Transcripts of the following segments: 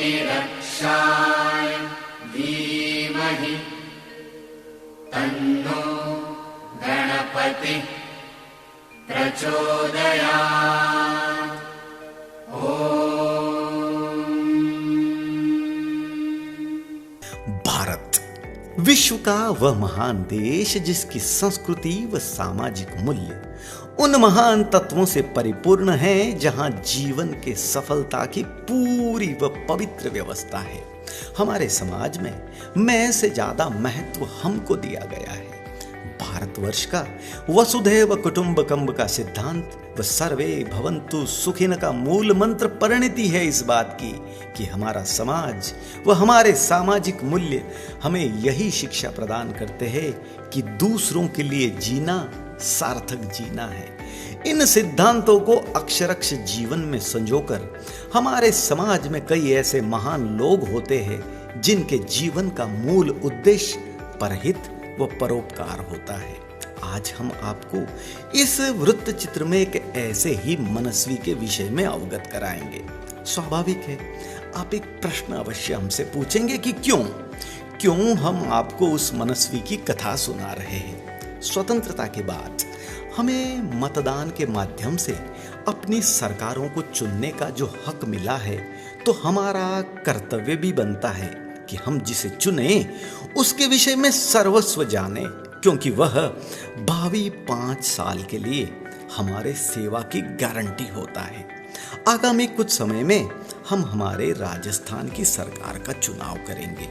कोटिरक्षाय धीमहि तन्नो गणपतिः प्रचोदयात्। भारत विश्व का वह महान देश जिसकी संस्कृति व सामाजिक मूल्य उन महान तत्वों से परिपूर्ण है जहां जीवन के सफलता की पूरी व पवित्र व्यवस्था है। हमारे समाज में मैं से ज्यादा महत्व हमको दिया गया है। भारतवर्ष का वसुधैव कुटुंबकम का सिद्धांत व सर्वे भवन्तु सुखिन का मूल मंत्र परिणति है इस बात की कि हमारा समाज व हमारे सामाजिक मूल्य हमें यही शिक्षा प्रदान करते हैं कि दूसरों के लिए जीना सार्थक जीना है। इन सिद्धांतों को अक्षरक्ष जीवन में संजोकर हमारे समाज में कई ऐसे महान लोग होते हैं जिनके जीवन का मूल उद्देश्य परहित व परोपकार होता है। आज हम आपको इस वृत्त चित्र में एक ऐसे ही मनस्वी के विषय में अवगत कराएंगे। स्वाभाविक है आप एक प्रश्न अवश्य हमसे पूछेंगे कि क्यों हम आपको उस मनस्वी की कथा सुना रहे हैं। स्वतंत्रता के बाद हमें मतदान के माध्यम से अपनी सरकारों को चुनने का जो हक मिला है तो हमारा कर्तव्य भी बनता है कि हम जिसे चुने उसके विषय में सर्वस्व जाने, क्योंकि वह भावी 5 साल के लिए हमारे सेवा की गारंटी होता है। आगामी कुछ समय में हम हमारे राजस्थान की सरकार का चुनाव करेंगे।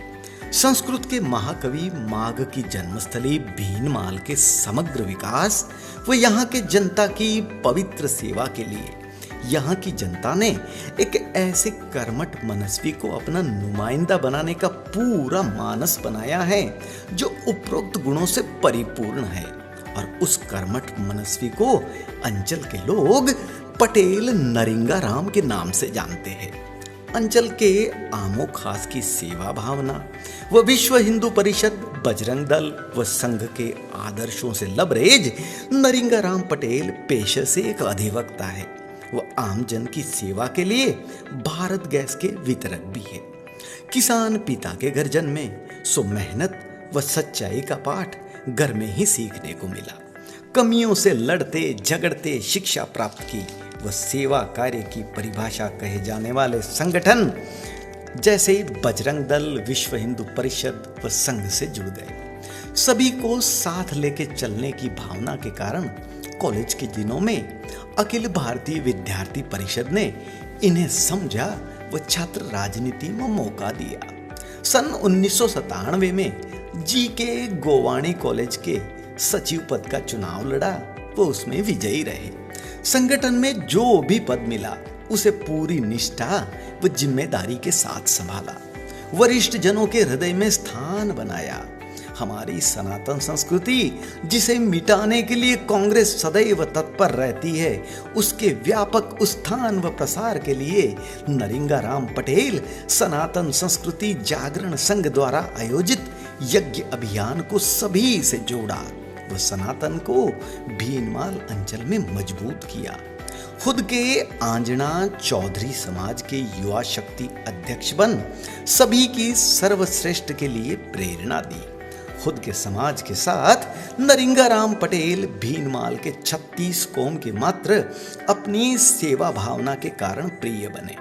संस्कृत के महाकवि माघ की जन्मस्थली भीनमाल के समग्र विकास व यहाँ के जनता की पवित्र सेवा के लिए यहाँ की जनता ने एक ऐसे कर्मठ मनस्वी को अपना नुमाइंदा बनाने का पूरा मानस बनाया है जो उपरोक्त गुणों से परिपूर्ण है। और उस कर्मठ मनस्वी को अंचल के लोग पटेल नरिंगाराम के नाम से जानते हैं। अंचल के आमो खास की सेवा भावना व विश्व हिंदू परिषद, बजरंग दल व संघ के आदर्शों से लबरेज नरिंगाराम पटेल पेशे से एक अधिवक्ता है। वो आम जन की सेवा के लिए भारत गैस के वितरक भी है। किसान पिता के घर जन्मे सो मेहनत व सच्चाई का पाठ घर में ही सीखने को मिला। कमियों से लड़ते झगड़ते शिक्षा प्राप्त की व सेवा कार्य की परिभाषा कहे जाने वाले संगठन जैसे बजरंग दल, विश्व हिंदू परिषद व संघ से जुड़ गए। सभी को साथ लेके चलने की भावना के कारण कॉलेज के दिनों में अखिल भारतीय विद्यार्थी परिषद ने इन्हें समझा व छात्र राजनीति में मौका दिया। सन 1997 में जी के गोवाणी कॉलेज के सचिव पद का चुनाव लड़ा वो उसमें विजयी रहे। संगठन में जो भी पद मिला उसे पूरी निष्ठा व जिम्मेदारी के साथ संभाला, वरिष्ठ जनों के हृदय में स्थान बनाया। हमारी सनातन संस्कृति जिसे मिटाने के लिए कांग्रेस सदैव तत्पर रहती है, उसके व्यापक उत्थान व प्रसार के लिए नरिंगाराम पटेल सनातन संस्कृति जागरण संघ द्वारा आयोजित यज्ञ अभियान को सभी से जोड़ा व सनातन को भीनमाल अंचल में मजबूत किया। खुद के आंजना चौधरी समाज के युवा शक्ति अध्यक्ष बन सभी की सर्वश्रेष्ठ के लिए प्रेरणा दी। खुद के समाज के साथ नरिंगाराम पटेल भीनमाल के 36 कौम के मात्र अपनी सेवा भावना के कारण प्रिय बने।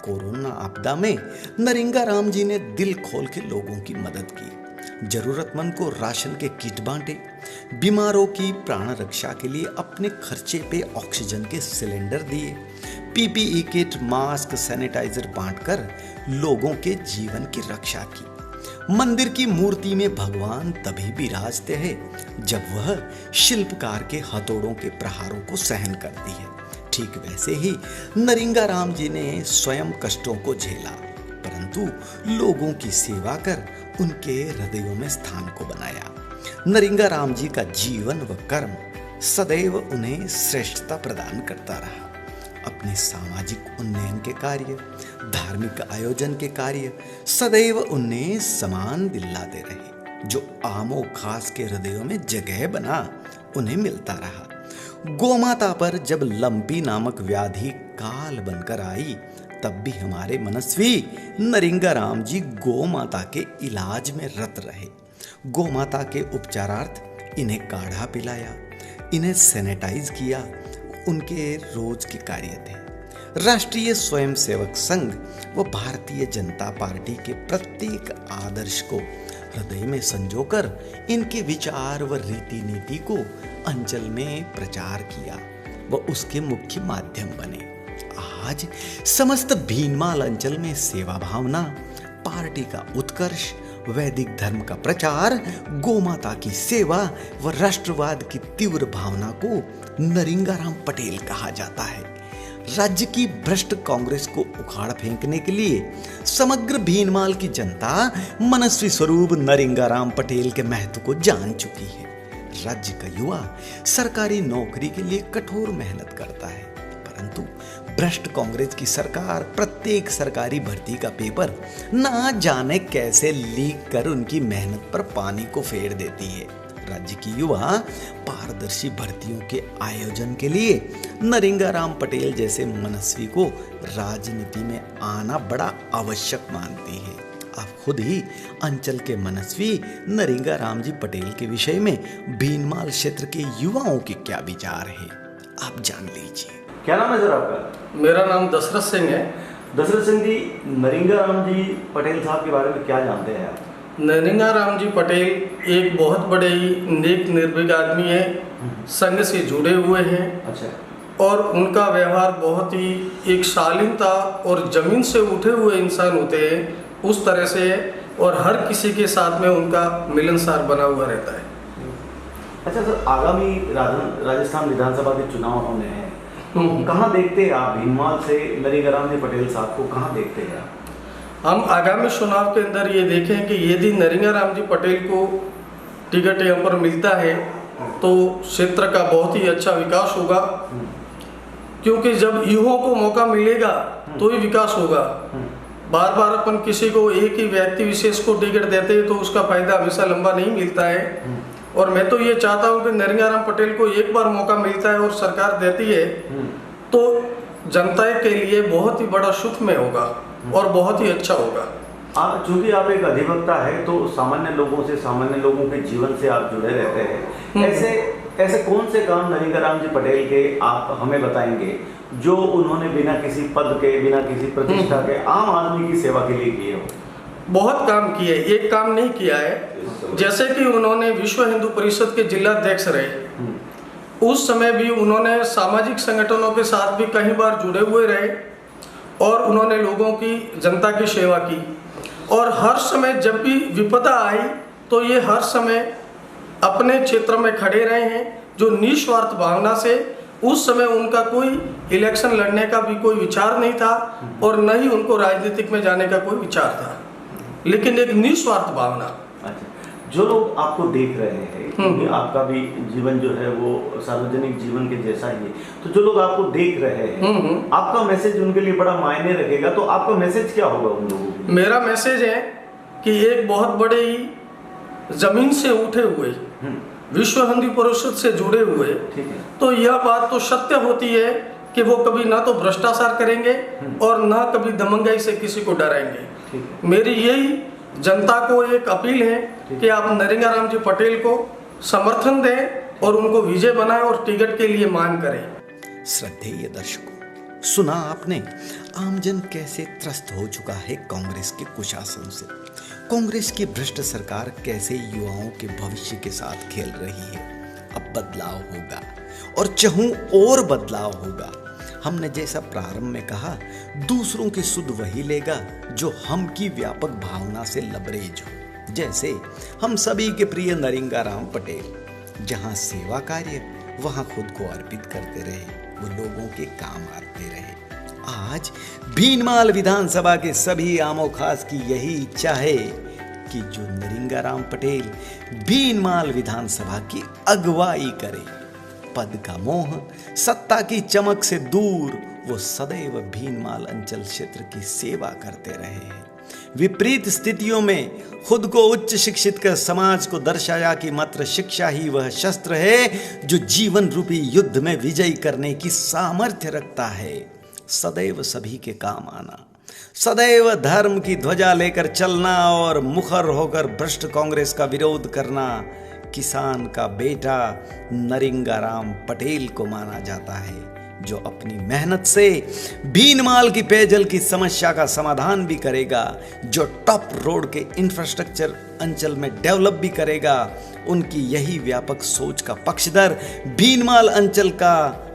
कोरोना आपदा में नरिंगाराम जी ने दिल खोल के लोगों की मदद की। जरूरतमंद को राशन के किट बांटे, बीमारों की प्राण रक्षा के लिए अपने खर्चे पे ऑक्सीजन के सिलेंडर दिए, पीपीई किट, मास्क, सैनिटाइजर बांटकर लोगों के जीवन की रक्षा की। मंदिर की मूर्ति में भगवान तभी विराजते हैं जब वह शिल्पकार के हथौड़ों के प्रहारों को सहन करती है। ठीक वैसे ही नरिंगाराम जी ने स्वयं कष्टों को झेला, परंतु लोगों की सेवा कर उनके हृदयों में स्थान को बनाया। नरिंगाराम जी का जीवन व कर्म सदैव उन्हें श्रेष्ठता प्रदान करता रहा। अपने सामाजिक उन्नयन के कार्य, धार्मिक आयोजन के कार्य सदैव उन्हें समान दिलाते रहे। जो आमो खास के हृदयों में जगह बना उन्हें मिलता रहा। गोमाता पर जब लंपी नामक व्याधि काल बनकर आई, तब भी हमारे मनस्वी नरिंगाराम जी गौ माता के इलाज में रत रहे। गौ माता के उपचारार्थ इन्हें काढ़ा पिलाया, इन्हें सैनिटाइज किया, उनके रोज के कार्य थे। राष्ट्रीय स्वयंसेवक संघ व भारतीय जनता पार्टी के प्रत्येक आदर्श को हृदय में संजोकर इनके विचार व रीति नीति को अंचल में प्रचार किया व उसके मुख्य माध्यम बने। आज समस्त भीनमाल अंचल में सेवा भावना, पार्टी का उत्कर्ष, वैदिक धर्म का प्रचार, गोमाता की सेवा व राष्ट्रवाद की तीव्र भावना को नरिंगाराम पटेल कहा जाता है। राज्य की भ्रष्ट कांग्रेस को उखाड़ फेंकने के लिए समग्र भीनमाल की जनता मनस्वी स्वरूप नरिंगाराम पटेल के महत्व को जान चुकी है। राज्य का युवा सरकारी नौकरी के लिए कठोर मेहनत करता है, परंतु भ्रष्ट कांग्रेस की सरकार प्रत्येक सरकारी भर्ती का पेपर ना जाने कैसे लीक कर उनकी मेहनत पर पानी को फेर देती है। राज्य की युवा पारदर्शी भर्तियों के आयोजन के लिए नरिंगाराम पटेल जैसे मनस्वी को राजनीति में आना बड़ा आवश्यक मानती है। आप खुद ही अंचल के मनस्वी नरिंगाराम जी पटेल के विषय में भीनमाल क्षेत्र के युवाओं के क्या विचार है, आप जान लीजिए। क्या नाम है सर आपका? मेरा नाम दशरथ सिंह है। दशरथ सिंह जी, नरिंगाराम जी पटेल साहब के बारे में क्या जानते हैं आप? नरिंगाराम जी पटेल एक बहुत बड़े ही नेक निर्भीक आदमी है, संघ से जुड़े हुए हैं। अच्छा। और उनका व्यवहार बहुत ही एक शालीनता और जमीन से उठे हुए इंसान होते हैं उस तरह से है, और हर किसी के साथ में उनका मिलनसार बना हुआ रहता है। अच्छा सर, आगामी राजस्थान विधानसभा के चुनाव होने हैं, तो कहाँ देखते हैं आप भीनमाल से नरिंगाराम जी पटेल साहब को, कहाँ देखते हैं आप? हम आगामी चुनाव के अंदर ये देखें कि यदि नरिंगाराम जी पटेल को टिकट यहाँ पर मिलता है तो क्षेत्र का बहुत ही अच्छा विकास होगा, क्योंकि जब युवाओं को मौका मिलेगा तो ही विकास होगा। बार बार अपन किसी को एक ही व्यक्ति विशेष को टिकट देते हैं तो उसका फायदा हमेशा लंबा नहीं मिलता है। और मैं तो ये चाहता हूँ कि नरिंगाराम पटेल को एक बार मौका मिलता है और सरकार देती है तो जनता के लिए बहुत ही बड़ा सुखमय होगा और बहुत ही अच्छा होगा। चूंकि आप एक अधिवक्ता है तो सामान्य लोगों से, सामान्य लोगों के जीवन से आप जुड़े रहते हैं। ऐसे कौन से काम नरिंगाराम जी पटेल के आप हमें बताएंगे जो उन्होंने बिना किसी पद के, बिना किसी प्रतिष्ठा के आम आदमी की सेवा के लिए किए हो? बहुत काम किए, एक काम नहीं किया है। जैसे कि उन्होंने विश्व हिंदू परिषद के जिलाध्यक्ष रहे, उस समय भी उन्होंने सामाजिक संगठनों के साथ भी कई बार जुड़े हुए रहे और उन्होंने लोगों की, जनता की सेवा की। और हर समय जब भी विपदा आई तो ये हर समय अपने क्षेत्र में खड़े रहे हैं, जो निस्वार्थ भावना से। उस समय उनका कोई इलेक्शन लड़ने का भी कोई विचार नहीं था और न ही उनको राजनीतिक में जाने का कोई विचार था, लेकिन एक निस्वार्थ भावना। अच्छा, जो लोग आपको देख रहे हैं, क्योंकि आपका भी जीवन जो है वो सार्वजनिक जीवन के जैसा ही है, तो जो लोग आपको देख रहे हैं आपका मैसेज उनके लिए बड़ा मायने रखेगा, तो आपका मैसेज क्या होगा उन लोगों को? मेरा मैसेज है कि एक बहुत बड़े ही जमीन से उठे हुए, विश्व हिंदू परिषद से जुड़े हुए, तो यह बात तो सत्य होती है कि वो कभी ना तो भ्रष्टाचार करेंगे और ना कभी दमंगाई से किसी को डराएंगे। मेरी यही जनता को एक अपील है कि आप नरिंगाराम जी पटेल को समर्थन दें और उनको विजय बनाएं और टिकट के लिए मांग करें। श्रद्धेय दर्शकों, सुना आपने आमजन कैसे त्रस्त हो चुका है कांग्रेस के कुशासन से। कांग्रेस की भ्रष्ट सरकार कैसे युवाओं के भविष्य के साथ खेल रही है। अब बदलाव होगा और चाहूं और बदलाव होगा। हमने जैसा प्रारंभ में कहा, दूसरों की सुध वही लेगा जो हम की व्यापक भावना से लबरेज हो। जैसे हम सभी के प्रिय नरिंगाराम पटेल जहां सेवा कार्य वहां खुद को अर्पित करते रहे, वो लोगों के काम आते रहे। आज भीनमाल विधानसभा के सभी आमो खास की यही इच्छा है कि जो नरिंगाराम पटेल भीनमाल विधानसभा की अगुवाई करे। पद का मोह, सत्ता की चमक से दूर वो सदैव भीनमाल अंचल क्षेत्र की सेवा करते रहे हैं। विपरीत स्थितियों में खुद को उच्च शिक्षित कर समाज को दर्शाया कि मात्र शिक्षा ही वह शस्त्र है जो जीवन रूपी युद्ध में विजयी करने की सामर्थ्य रखता है। सदैव सभी के काम आना, सदैव धर्म की ध्वजा लेकर चलना और मुखर होकर भ्रष्ट कांग्रेस का विरोध करना किसान का बेटा नरिंगाराम पटेल को माना जाता है, जो अपनी मेहनत से भीनमाल की पेयजल की समस्या का समाधान भी करेगा, जो टॉप रोड के इंफ्रास्ट्रक्चर अंचल में डेवलप भी करेगा। उनकी यही व्यापक सोच का पक्षधर भीनमाल अंचल का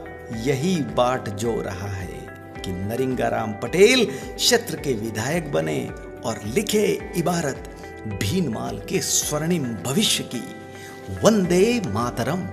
यही बाट जो रहा है कि नरिंगाराम पटेल क्षेत्र के विधायक बने और लिखे इबारत भीनमाल के स्वर्णिम भविष्य की। वंदे मातरम।